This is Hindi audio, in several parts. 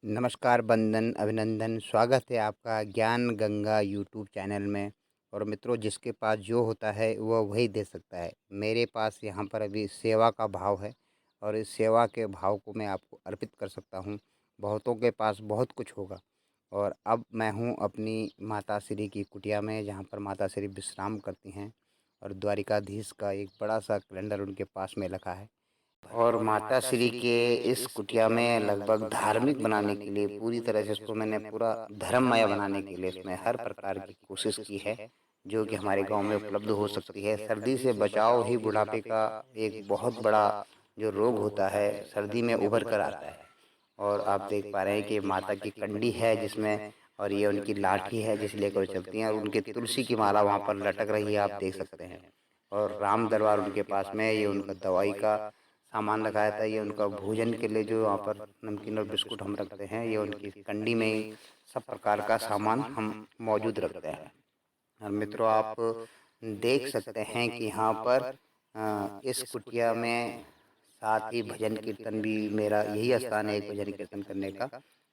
नमस्कार, बंदन, अभिनंदन, स्वागत है आपका ज्ञान गंगा यूट्यूब चैनल में। और मित्रों, जिसके पास जो होता है वह वही दे सकता है। मेरे पास यहाँ पर अभी सेवा का भाव है और इस सेवा के भाव को मैं आपको अर्पित कर सकता हूँ। बहुतों के पास बहुत कुछ होगा और अब मैं हूँ अपनी माता श्री की कुटिया में, जहाँ पर माता श्री विश्राम करती हैं और द्वारिकाधीश का एक बड़ा सा कैलेंडर उनके पास में रखा है। और माता श्री के इस कुटिया में लगभग धार्मिक बनाने के लिए, पूरी तरह से इसको मैंने पूरा धर्ममय बनाने के लिए इसमें हर प्रकार की कोशिश की है, जो कि हमारे गांव में उपलब्ध हो सकती है। सर्दी से बचाव ही बुढ़ापे का एक बहुत बड़ा जो रोग होता है, सर्दी में उभर कर आता है। और आप देख पा रहे हैं कि माता की कंडी है जिसमें, और ये उनकी लाठी है जिसे लेकर चलती हैं, और उनके तुलसी की माला वहाँ पर लटक रही है, आप देख सकते हैं। और राम दरबार उनके पास में, ये उनका दवाई का सामान रखा था, ये उनका भोजन के लिए जो वहाँ पर नमकीन और बिस्कुट हम रखते हैं, ये उनकी कंडी में ही सब प्रकार का सामान हम मौजूद रखते हैं। और मित्रों, आप देख सकते हैं कि यहाँ पर इस कुटिया में साथ ही भजन कीर्तन भी, मेरा यही स्थान है एक भजन कीर्तन करने का।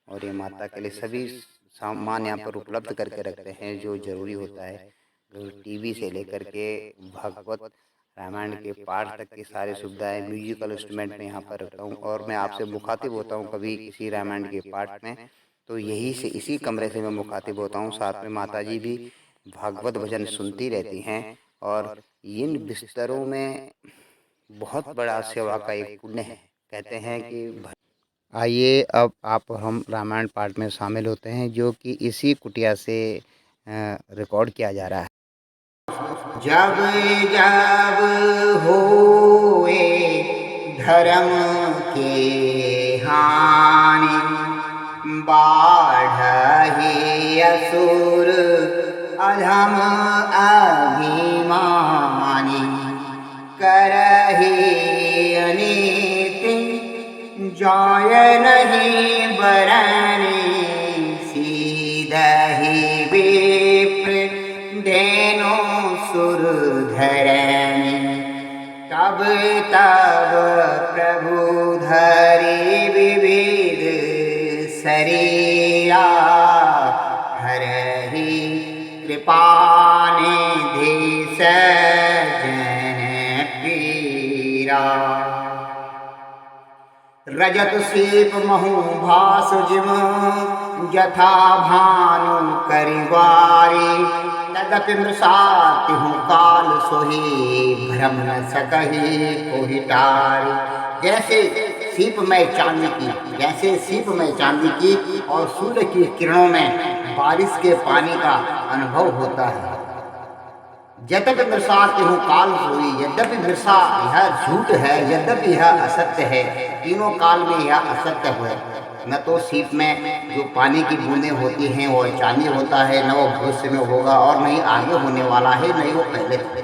और ये माता के लिए सभी सामान यहाँ पर उपलब्ध करके रखते हैं जो ज़रूरी होता है। टीवी से लेकर के भागवत रामायण के पाठ तक की सारी सुविधाएं, म्यूजिकल इंस्ट्रूमेंट में यहाँ पर रखता हूँ। और मैं आपसे मुखातिब होता हूँ कभी किसी रामायण के पाठ में, तो यही से इसी कमरे से मैं मुखातिब होता हूँ। साथ में माता जी भी भागवत भजन सुनती रहती हैं। और इन बिस्तरों में बहुत बड़ा सेवा का एक पुण्य है। कहते हैं कि आइए अब आप हम रामायण पाठ में शामिल होते हैं, जो कि इसी कुटिया से रिकॉर्ड किया जा रहा है। जब जब होए धर्म के हानि, बाढ़हि असुर अधम अभिमानी, करहि अनीति जाय नहीं बरनि, सीधहि विप्र धेनु सुर धरनि। तब तब प्रभु धरि विविध शरीरा, हरहि कृपा निधि सज्जन पीरा। रजत सीप महु भास जिम, जथा भानु करिवारी। तदपि मृषा तिहु काल सोही, भ्रम न सकहि कोहि टारी। जैसे सीप में चांदी की, जैसे सीप में चांदी की और सूर्य की किरणों में बारिश के पानी का अनुभव होता है। यद्यपि मृषा तिहु काल सोई, यद्यपि मृषा यह झूठ है, यद्यपि यह असत्य है, तीनों काल में यह असत्य है। न तो सीप में जो पानी की बूंदें होती हैं वो चांदी होता है, न वो भविष्य में होगा, और नहीं आगे होने वाला है, नहीं वो पहले थे।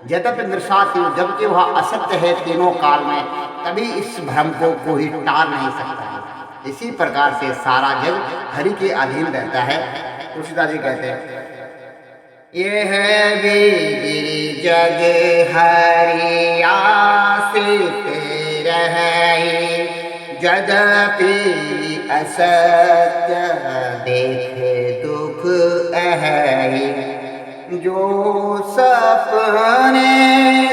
यद्यपि मृषा तिहु, जबकि वह असत्य है तीनों काल में, तभी इस भ्रम को कोई टाल नहीं सकता है। इसी प्रकार से सारा जग हरि के अधीन रहता है। तुलसीदास जी कहते हैं, यह भी जग हरि आश्रित रहे, यद्यपि असत्य देख दुख अहै। जो सपने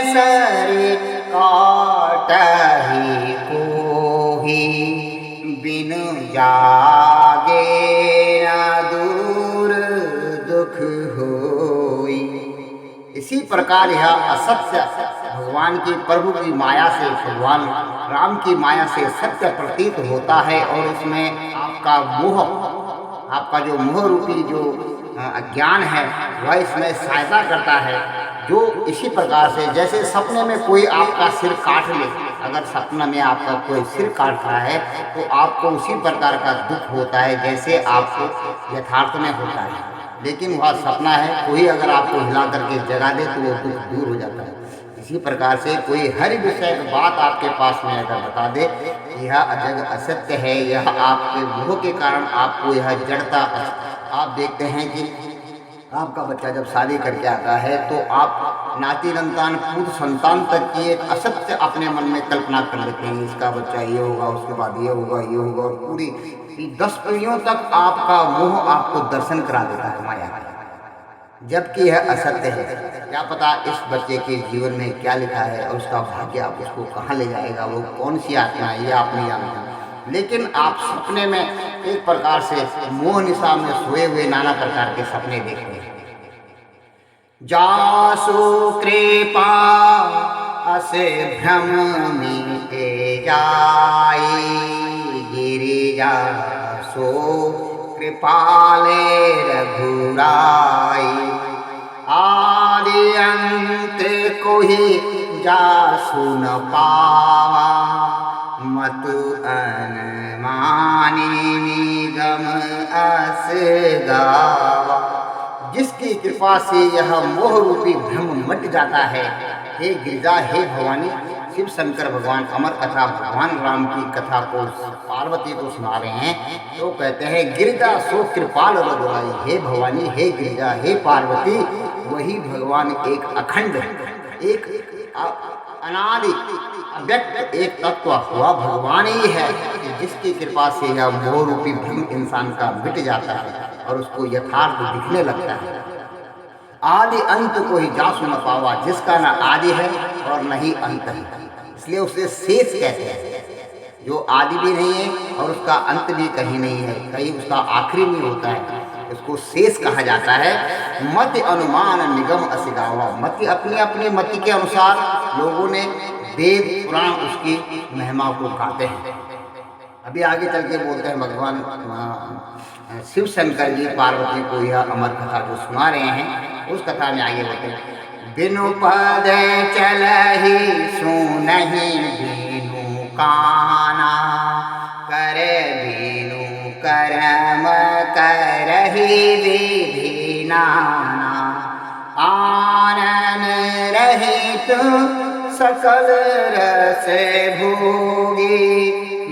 सरि काटहि कोहि, बिनु जागे न दूर दुख होई। इसी प्रकार यह असत्य भगवान की, प्रभु की माया से, भगवान राम की माया से सत्य प्रतीत होता है। और इसमें आपका मोह, आपका जो मोह रूपी जो अज्ञान है वह इसमें सहायता करता है। जो इसी प्रकार से, जैसे सपने में कोई आपका सिर काट ले, अगर सपना में आपका कोई सिर काट रहा है तो आपको उसी प्रकार का दुख होता है जैसे आपको यथार्थ में होता है। लेकिन वह सपना है, कोई अगर आपको हिला करके जगा दे तो वो दुख दूर हो जाता है। इसी प्रकार से कोई हर विषय की बात आपके पास में अगर बता दे, यह जग असत्य है, यह आपके मोह के कारण आपको यह जड़ता। आप देखते हैं कि आपका बच्चा जब शादी करके आता है तो आप नाती नंतान खुद संतान तक की एक असत्य अपने मन में कल्पना कर लेते हैं, इसका बच्चा ये होगा, उसके बाद ये होगा, ये होगा, और पूरी कि 10 पीढ़ियों तक आपका मोह आपको दर्शन करा देता है माया का, जबकि यह असत्य है। क्या पता इस बच्चे के जीवन में क्या लिखा है और उसका भाग्य आप उसको कहाँ ले जाएगा, वो कौन सी आत्मा है, ये आप नहीं जानते। लेकिन आप सपने में एक प्रकार से मोह निशा में सोए हुए नाना प्रकार के सपने देखते हैं। जासु कृपा असे भ्रम मिटे जाई, गिरिजा सो कृपाले रघुराई। आदि अंत को ही जासु न पावा, मतु अनमानी निगम अस गावा। जिसकी कृपा से यह मोह रूपी भ्रम मिट जाता है। हे गिरिजा, हे भवानी, शिव शंकर भगवान अमर कथा भगवान राम की कथा को पार्वती को सुना रहे हैं। तो कहते हैं गिरिजा सो कृपाल रघुराई। हे भवानी, हे गिरिजा, हे पार्वती, वही भगवान एक अखंड, एक अनादि अव्यक्त एक तत्व हुआ भगवान ही है, जिसकी कृपा से यह मोह रूपी भ्रम इंसान का मिट जाता है और उसको यथार्थ दिखने लगता है। आदि अंत को ही जासु न पावा, जिसका न आदि है और न ही अंत है, इसलिए उसे शेष कहते हैं। जो आदि भी नहीं है और उसका अंत भी कहीं नहीं है, कहीं उसका आखिरी नहीं होता है, इसको शेष कहा जाता है। मति अनुमान निगम असिगावा। मति अपने अपने मति के अनुसार लोगों ने वेद पुराण उसकी महिमा को गाते हैं। अभी आगे चल के बोलते हैं भगवान शिव शंकर जी पार्वती को यह अमर कथा जो सुना रहे हैं, उस कथा में आगे बोलते हैं। बिनु पद चलहि सुनहि बिनु काना, करे बिनु करम करहि विधि नाना। आनन रहित सकल रस भोगी,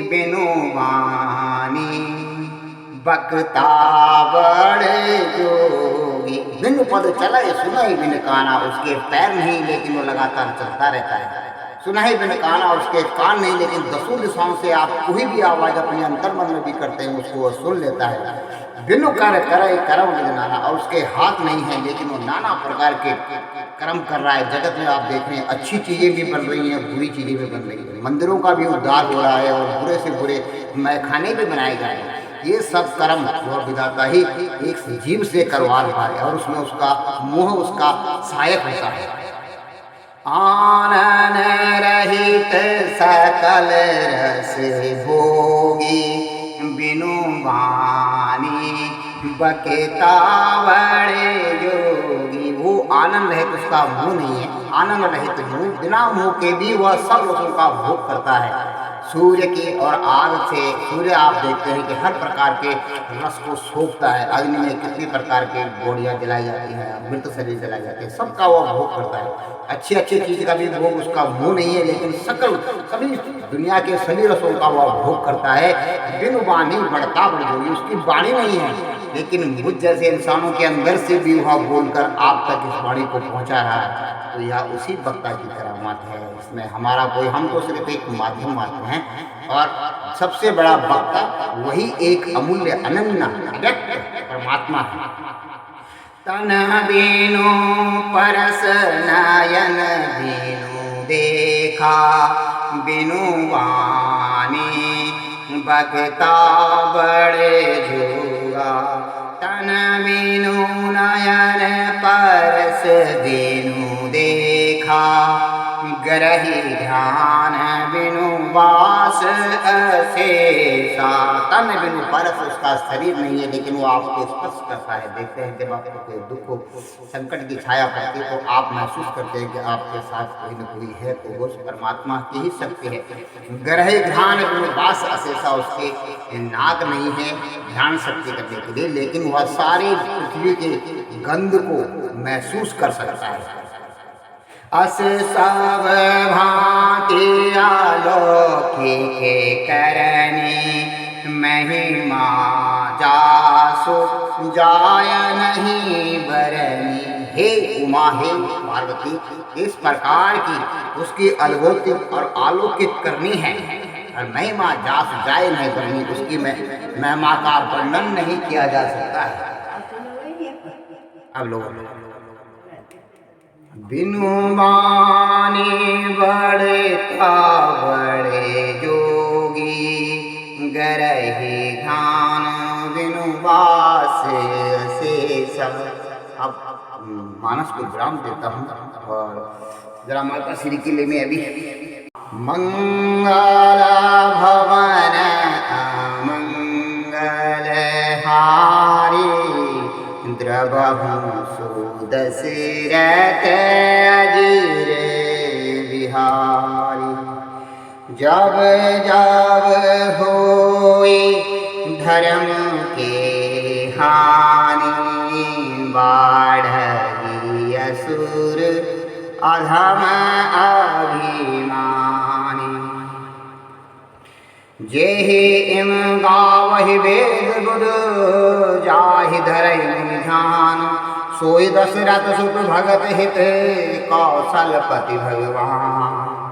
बिनु वाणी बक्ता बड़े जोगी। बिनु पद चला सुना ही बिन काना, उसके पैर नहीं लेकिन वो लगातार चलता रहता है। सुना ही बिन काना, उसके कान नहीं लेकिन दसों दिशाओं से आप कोई भी आवाज़ अपने अंतर्मन में भी करते हैं उसको वो सुन लेता है। बिनु कर करे कर्म नाना, और उसके हाथ नहीं है लेकिन वो नाना प्रकार के कर्म कर रहा है। जगत में आप देख रहे हैं अच्छी चीज़ें भी बन रही हैं, बुरी चीज़ें भी बन रही हैं, मंदिरों का भी उद्धार हो रहा है और बुरे से बुरे मैखाने भी बनाए जा रहे हैं। ये सब कर्म वह विधाता ही एक जीव से करवा रहा है और उसमें उसका मोह उसका सहायक होता है। आनन रहित सकल रस भोगी, बिनु वाणी बकेता बड़े जोगी। वो आनंद रहित उसका मुँह नहीं है, आनंद रहित मुँह, बिना मुँह के भी वह सब रसों का भोग करता है। सूर्य की और आग से, सूर्य आप देखते हैं कि हर प्रकार के रस को सोखता है। अग्नि में कितनी प्रकार के गोलियां जलाई जाती हैं, मृत शरीर जलाए जाते हैं, सबका वह भोग करता है। अच्छी अच्छी चीज़ का भी भोग उसका मुँह नहीं है, लेकिन सकल सभी दुनिया के सभी रसों का वह भोग करता है। बिनु वाणी बढ़ता बढ़ जोगी, उसकी वाणी नहीं है लेकिन मुझ जैसे इंसानों के अंदर से भी वह बोलकर आप तक इस वाणी को पहुंचा रहा है। तो यह उसी वक्ता की करामात है, इसमें हमारा कोई, हम तो सिर्फ एक माध्यम मात्र हैं और सबसे बड़ा वक्ता वही एक अमूल्य अनन्य व्यक्त परमात्मा है। तन बिनु परस नयन बिनु देखा, बिनु वाणी बक्ता बड़े जोगा। तन बिनु नयन परस बिनु देखा, ग्रही ध्यान बिनु वास अशेषा। तन बिनु परस, उसका शरीर नहीं है लेकिन वो आपको स्पर्श करता है। देखते हैं जब आपको कोई दुख संकट की छाया पड़ती है तो आप महसूस करते हैं कि आपके साथ कोई न कोई है, तो वो परमात्मा की ही शक्ति है। ग्रही ध्यान बिनु वास अशेषा, उसके नाक नहीं है ध्यान शक्ति करने के लिए, लेकिन वह सारी पृथ्वी के गंध को महसूस कर सकता है। अस सब भांति अलौकिक करनी, महिमा जासु जाय नहीं बरनी। हे उमा, हे पार्वती, इस प्रकार की उसकी अलौकिक और अलौकिक करनी है और महिमा जास जाए नहीं करनी, उसकी महिमा का वर्णन नहीं किया जा सकता है। अब लोग बिनु बानी बड़े था बड़े जोगी, गरही घान बिनु बास से सब। अब मानस को विराम देता हूँ और जरा माता श्री के लिए मैं अभी मंगल भवन मंगल हारी, द्रवहु सुदशरथ अजीर बिहारी। जब जब होई धर्म के हानि, बाढ़ी असुर अधम अभिमानी। जेहि इम गावहि वेद बुध, जाहि धरहि मुनि ध्यान। सोई दशरथ सुत भगत हित, कौशलपति भगवान।